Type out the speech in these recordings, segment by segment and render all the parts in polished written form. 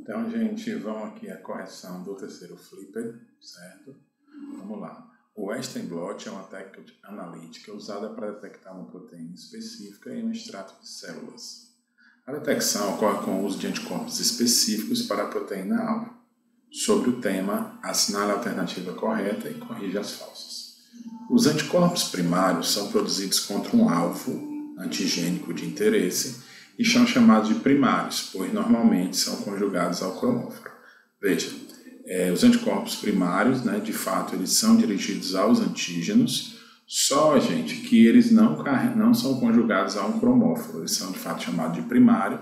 Então, gente, vamos aqui à correção do terceiro flipper, certo? Vamos lá. O Western blot é uma técnica analítica usada para detectar uma proteína específica em um extrato de células. A detecção ocorre com o uso de anticorpos específicos para a proteína-alvo. Sobre o tema, assinale a alternativa correta e corrija as falsas. Os anticorpos primários são produzidos contra um alvo antigênico de interesse e são chamados de primários, pois normalmente são conjugados ao cromóforo. Veja, os anticorpos primários, de fato, eles são dirigidos aos antígenos, só, gente, que eles não são conjugados a um cromóforo, eles são de fato chamados de primário,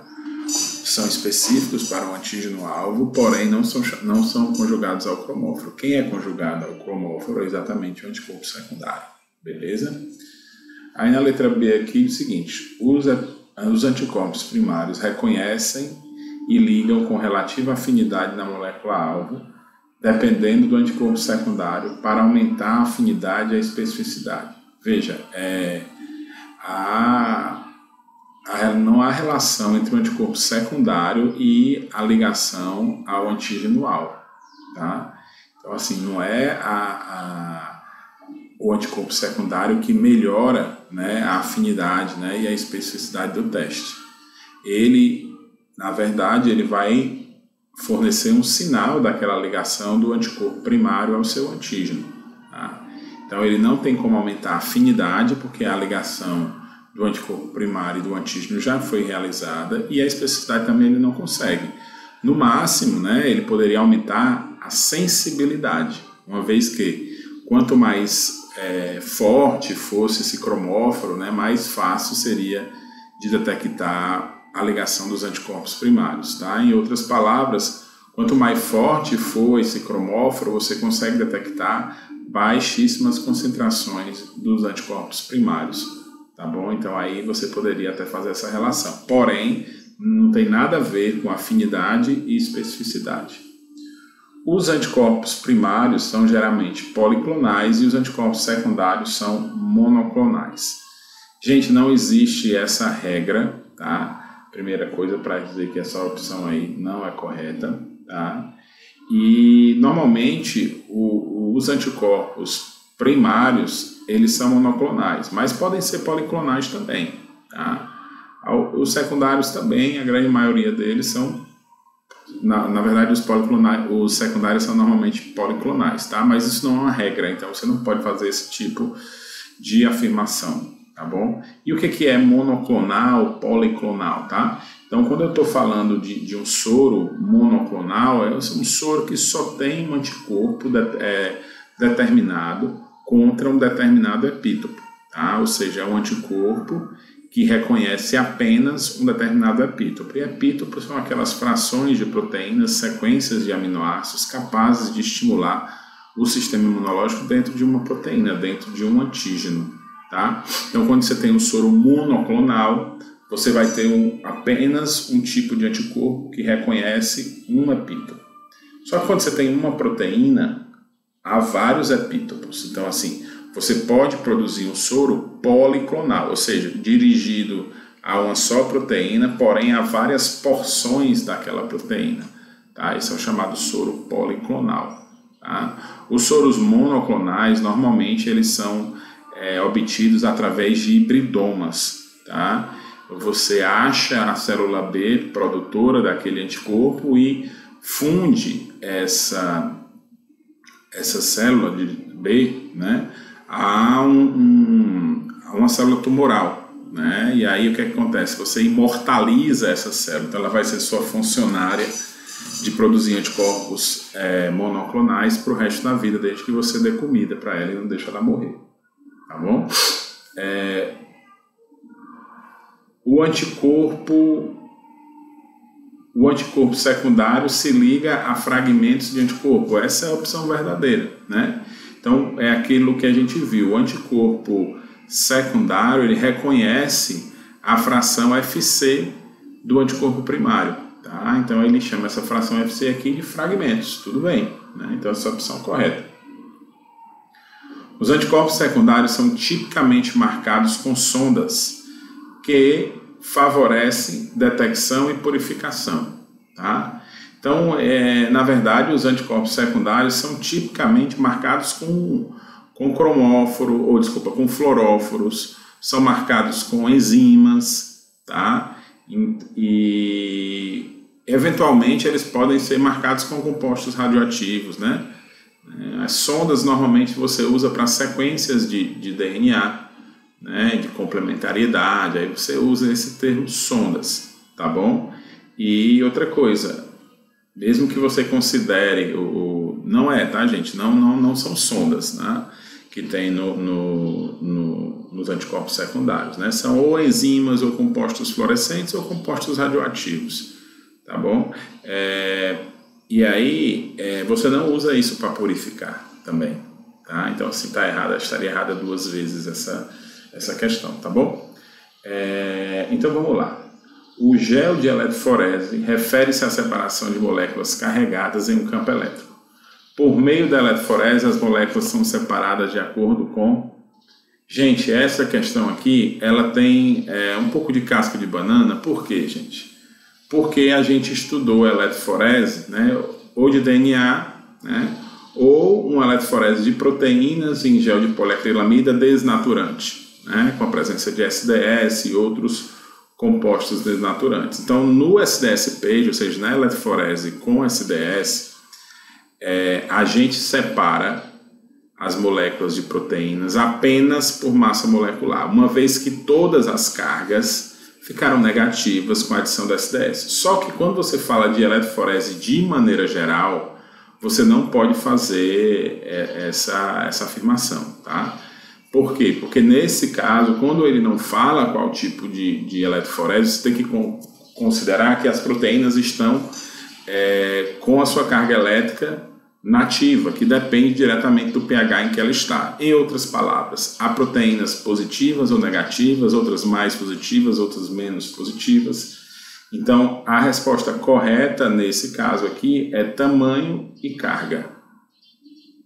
são específicos para o antígeno-alvo, porém não são conjugados ao cromóforo. Quem é conjugado ao cromóforo é exatamente o anticorpo secundário, beleza? Aí na letra B aqui, o seguinte, os anticorpos primários reconhecem e ligam com relativa afinidade na molécula-alvo, dependendo do anticorpo secundário, para aumentar a afinidade e a especificidade. Veja, não há relação entre o anticorpo secundário e a ligação ao antígeno-alvo, tá? Então, assim, não é o anticorpo secundário que melhora, a afinidade, e a especificidade do teste. Ele, na verdade, ele vai fornecer um sinal daquela ligação do anticorpo primário ao seu antígeno. Tá? Então, ele não tem como aumentar a afinidade, porque a ligação do anticorpo primário e do antígeno já foi realizada, e a especificidade também ele não consegue. No máximo, ele poderia aumentar a sensibilidade, uma vez que quanto mais forte fosse esse cromóforo, mais fácil seria de detectar a ligação dos anticorpos primários. Tá? Em outras palavras, quanto mais forte for esse cromóforo, você consegue detectar baixíssimas concentrações dos anticorpos primários. Tá bom? Então aí você poderia até fazer essa relação. Porém, não tem nada a ver com afinidade e especificidade. Os anticorpos primários são geralmente policlonais e os anticorpos secundários são monoclonais. Gente, não existe essa regra, tá? Primeira coisa para dizer que essa opção aí não é correta, tá? E normalmente os anticorpos primários, eles são monoclonais, mas podem ser policlonais também, tá? Os secundários também, a grande maioria deles são, na verdade, os secundários são normalmente policlonais, tá? Mas isso não é uma regra, então você não pode fazer esse tipo de afirmação, tá bom? E o que é monoclonal, policlonal, tá? Então, quando eu estou falando de um soro monoclonal, é um soro que só tem um anticorpo determinado contra um determinado epítopo, tá? Ou seja, é um anticorpo que reconhece apenas um determinado epítopo. E epítopos são aquelas frações de proteínas, sequências de aminoácidos capazes de estimular o sistema imunológico dentro de uma proteína, dentro de um antígeno, tá? Então, quando você tem um soro monoclonal, você vai ter apenas um tipo de anticorpo que reconhece um epítopo. Só que quando você tem uma proteína, há vários epítopos. Então, assim, você pode produzir um soro policlonal, ou seja, dirigido a uma só proteína, porém a várias porções daquela proteína. Tá? Esse é o chamado soro policlonal. Tá? Os soros monoclonais, normalmente, eles são obtidos através de hibridomas. Tá? Você acha a célula B produtora daquele anticorpo e funde essa célula de B, a uma célula tumoral, e aí o que acontece? Você imortaliza essa célula, então ela vai ser sua funcionária de produzir anticorpos monoclonais para o resto da vida, desde que você dê comida para ela e não deixe ela morrer, tá bom? O anticorpo secundário se liga a fragmentos de anticorpo. Essa é a opção verdadeira, Então, é aquilo que a gente viu. O anticorpo secundário, ele reconhece a fração FC do anticorpo primário, tá? Então, ele chama essa fração FC aqui de fragmentos. Tudo bem, Então, essa é a opção correta. Os anticorpos secundários são tipicamente marcados com sondas que favorecem detecção e purificação, tá? Então, Então, na verdade, os anticorpos secundários são tipicamente marcados com cromóforo, ou desculpa, com fluoróforos, são marcados com enzimas, tá? E eventualmente eles podem ser marcados com compostos radioativos, né? As sondas normalmente você usa para sequências de DNA, né, de complementariedade, aí você usa esse termo sondas, tá bom? E outra coisa, mesmo que você considere não é, tá, gente? Não são sondas, né, que tem nos anticorpos secundários, né? São ou enzimas, ou compostos fluorescentes, ou compostos radioativos, tá bom? E aí você não usa isso para purificar também, tá? Então, assim, estaria errada 2 vezes essa questão, tá bom? Então vamos lá. O gel de eletroforese refere-se à separação de moléculas carregadas em um campo elétrico. Por meio da eletroforese, as moléculas são separadas de acordo com... Gente, essa questão aqui, ela tem um pouco de casca de banana. Por quê, gente? Porque a gente estudou eletroforese, né, ou de DNA, né, ou uma eletroforese de proteínas em gel de poliacrilamida desnaturante, né, com a presença de SDS e outros compostos desnaturantes. Então, no SDS-PAGE, ou seja, na eletroforese com SDS, a gente separa as moléculas de proteínas apenas por massa molecular, uma vez que todas as cargas ficaram negativas com a adição do SDS. Só que quando você fala de eletroforese de maneira geral, você não pode fazer essa afirmação, tá? Por quê? Porque nesse caso, quando ele não fala qual tipo de eletroforese, você tem que considerar que as proteínas estão com a sua carga elétrica nativa, que depende diretamente do pH em que ela está. Em outras palavras, há proteínas positivas ou negativas, outras mais positivas, outras menos positivas. Então, a resposta correta nesse caso aqui é tamanho e carga,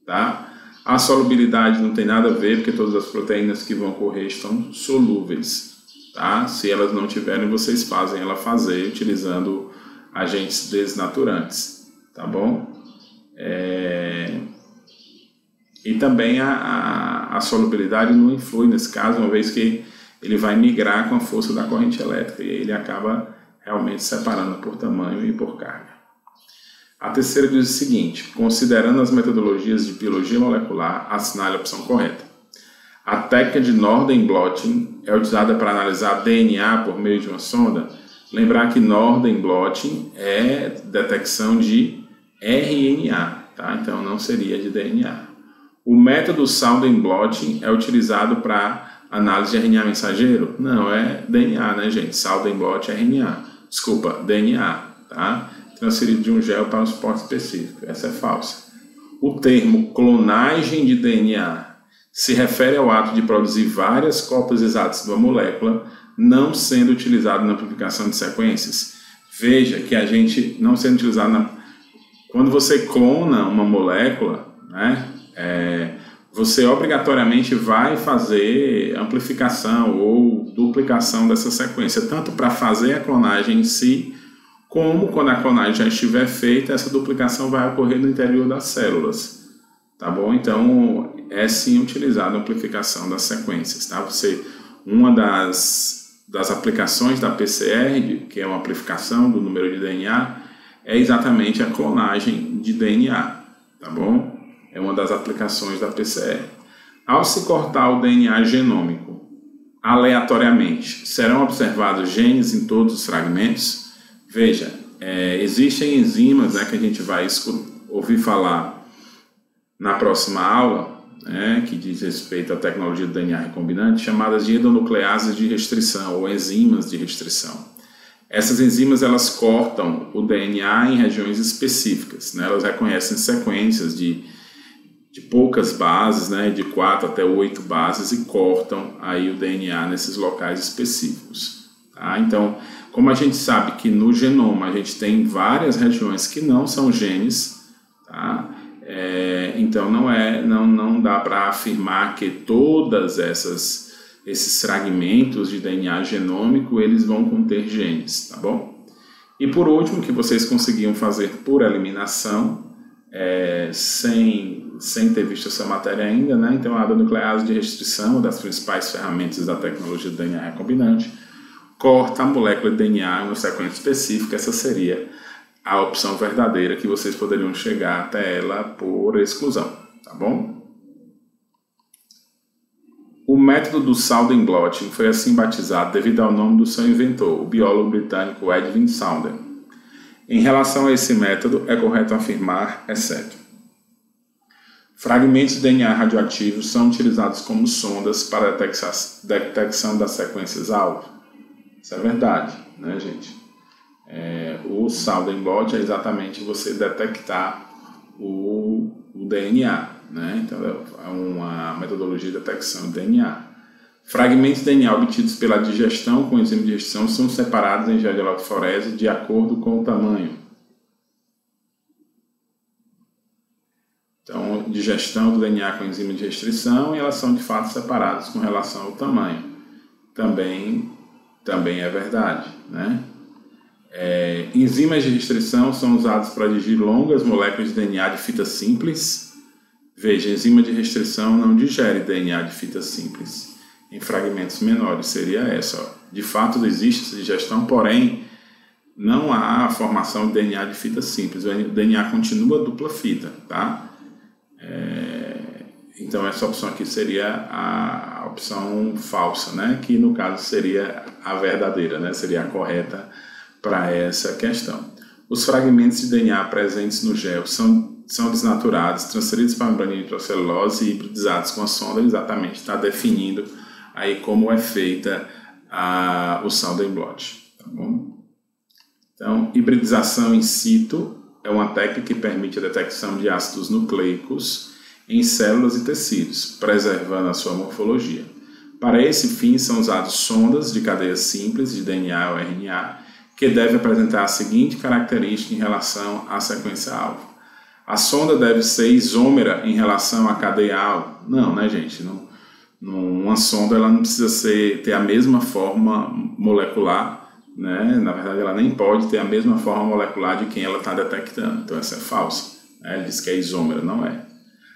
tá? A solubilidade não tem nada a ver, porque todas as proteínas que vão correr estão solúveis, tá? Se elas não tiverem, vocês fazem ela fazer utilizando agentes desnaturantes, tá bom? E também a solubilidade não influi nesse caso, uma vez que ele vai migrar com a força da corrente elétrica e ele acaba realmente separando por tamanho e por carga. A terceira diz o seguinte: considerando as metodologias de biologia molecular, assinale a opção correta. A técnica de Northern blotting é utilizada para analisar DNA por meio de uma sonda. Lembrar que Northern blotting é detecção de RNA, tá? Então não seria de DNA. O método Southern blotting é utilizado para análise de RNA mensageiro? Não, é DNA, né, gente? Southern blot é RNA. Desculpa, DNA, tá? Transferido de um gel para um suporte específico. Essa é falsa. O termo clonagem de DNA se refere ao ato de produzir várias cópias exatas de uma molécula, não sendo utilizado na amplificação de sequências. Veja que a gente não sendo utilizado quando você clona uma molécula, né, você obrigatoriamente vai fazer amplificação ou duplicação dessa sequência, tanto para fazer a clonagem em si, como quando a clonagem já estiver feita, essa duplicação vai ocorrer no interior das células, tá bom? Então, é sim utilizada a amplificação das sequências, tá? Uma das aplicações da PCR, que é uma amplificação do número de DNA, é exatamente a clonagem de DNA, tá bom? É uma das aplicações da PCR. Ao se cortar o DNA genômico aleatoriamente, serão observados genes em todos os fragmentos? Veja, existem enzimas, né, que a gente vai ouvir falar na próxima aula, né, que diz respeito à tecnologia do DNA recombinante, chamadas de endonucleases de restrição ou enzimas de restrição. Essas enzimas elas cortam o DNA em regiões específicas, né, elas reconhecem sequências de poucas bases, né, de 4 até 8 bases, e cortam aí o DNA nesses locais específicos. Tá? Então, como a gente sabe que no genoma a gente tem várias regiões que não são genes, tá? Então não dá para afirmar que todas esses fragmentos de DNA genômico eles vão conter genes, tá bom? E por último, que vocês conseguiam fazer por eliminação, sem ter visto essa matéria ainda, né? Então, a nuclease de restrição, uma das principais ferramentas da tecnologia do DNA recombinante, corta a molécula de DNA em uma sequência específica. Essa seria a opção verdadeira, que vocês poderiam chegar até ela por exclusão, tá bom? O método do Southern Blotting foi assim batizado devido ao nome do seu inventor, o biólogo britânico Edwin Southern. Em relação a esse método, é correto afirmar, exceto: fragmentos de DNA radioativos são utilizados como sondas para a detecção das sequências-alvo. Isso é verdade, né, gente? O Southern Blot é exatamente você detectar o DNA, né? Então, é uma metodologia de detecção de DNA. Fragmentos de DNA obtidos pela digestão com enzima de digestão são separados em gel de eletroforese de acordo com o tamanho. Então, digestão do DNA com enzima de restrição, e elas são de fato separadas com relação ao tamanho. Também é verdade, né? Enzimas de restrição são usadas para digerir longas moléculas de DNA de fita simples. Veja, enzima de restrição não digere DNA de fita simples em fragmentos menores. Seria essa. Ó. De fato, existe essa digestão, porém, não há a formação de DNA de fita simples. O DNA continua dupla fita, tá? Então, essa opção aqui seria a opção falsa, né? Que, no caso, seria a verdadeira, né? Seria a correta para essa questão. Os fragmentos de DNA presentes no gel são desnaturados, transferidos para a membrana nitrocelulose e hibridizados com a sonda. Exatamente, está definindo aí como é feita o Southern Blot, tá bom? Então, hibridização in situ é uma técnica que permite a detecção de ácidos nucleicos em células e tecidos, preservando a sua morfologia. Para esse fim, são usados sondas de cadeia simples de DNA ou RNA, que deve apresentar a seguinte característica em relação à sequência-alvo. A sonda deve ser isômera em relação à cadeia-alvo? Não, né, gente? Uma sonda ela não precisa ter a mesma forma molecular, né? Na verdade, ela nem pode ter a mesma forma molecular de quem ela está detectando. Então, essa é falsa. Ele diz que é isômera, não é.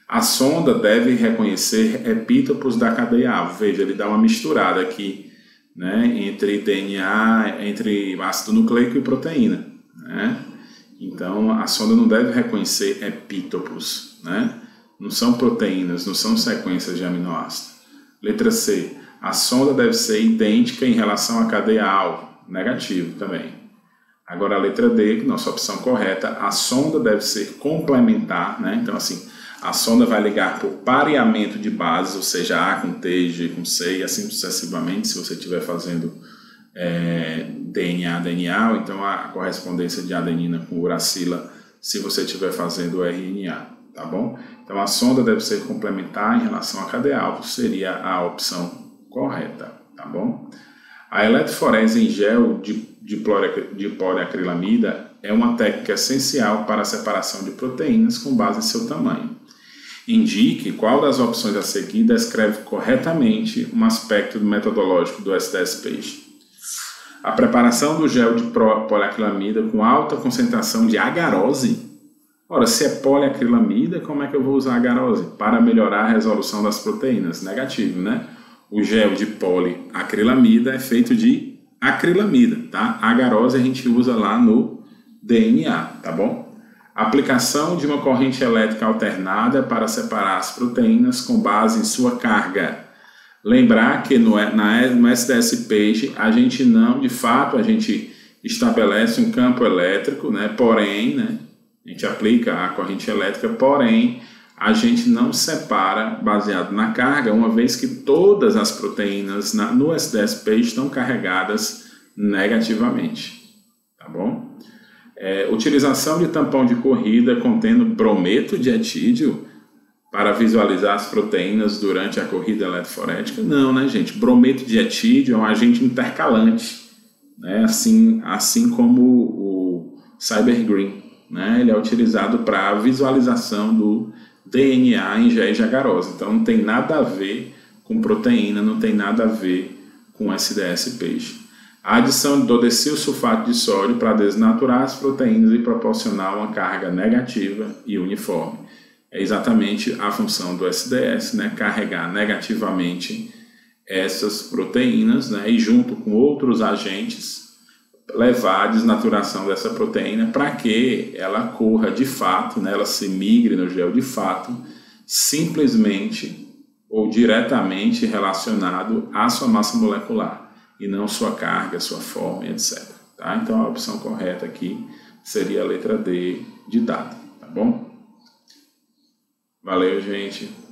A sonda deve reconhecer epítopos da cadeia-alvo. Veja, ele dá uma misturada aqui, né, entre DNA, entre ácido nucleico e proteína, né? Então, a sonda não deve reconhecer epítopos, né? Não são proteínas, não são sequências de aminoácidos. Letra C. A sonda deve ser idêntica em relação à cadeia-alvo. Negativo também. Agora, a letra D, nossa opção correta, a sonda deve ser complementar, né? Então, assim, a sonda vai ligar por pareamento de bases, ou seja, A com T, G com C, e assim sucessivamente, se você estiver fazendo DNA, então a correspondência de adenina com uracila, se você estiver fazendo RNA, tá bom? Então, a sonda deve ser complementar em relação à cadeia-alvo, seria a opção correta, tá bom? A eletroforese em gel de poliacrilamida é uma técnica essencial para a separação de proteínas com base em seu tamanho. Indique qual das opções a seguir descreve corretamente um aspecto metodológico do SDS-PAGE. A preparação do gel de poliacrilamida com alta concentração de agarose. Ora, se é poliacrilamida, como é que eu vou usar agarose? Para melhorar a resolução das proteínas. Negativo, né? O gel de poliacrilamida é feito de acrilamida, tá? A agarose a gente usa lá no DNA, tá bom? Aplicação de uma corrente elétrica alternada para separar as proteínas com base em sua carga. Lembrar que no SDS-PAGE a gente não, de fato, a gente estabelece um campo elétrico, né? Porém, né? A gente aplica a corrente elétrica, porém, a gente não separa baseado na carga, uma vez que todas as proteínas no SDS-PAGE estão carregadas negativamente, tá bom? Utilização de tampão de corrida contendo brometo de etídeo para visualizar as proteínas durante a corrida eletroforética? Não, né, gente? Brometo de etídeo é um agente intercalante, né? Assim como o Cybergreen, né? Ele é utilizado para a visualização do DNA em géis de agarose. Então, não tem nada a ver com proteína, não tem nada a ver com SDS-PAGE. A adição do desilsulfato de sódio para desnaturar as proteínas e proporcionar uma carga negativa e uniforme. É exatamente a função do SDS, né? Carregar negativamente essas proteínas, né? E junto com outros agentes levar a desnaturação dessa proteína para que ela corra de fato, né? Ela se migre no gel de fato, simplesmente ou diretamente relacionado à sua massa molecular e não sua carga, sua forma, etc. Tá? Então a opção correta aqui seria a letra D de dado, tá bom? Valeu, gente!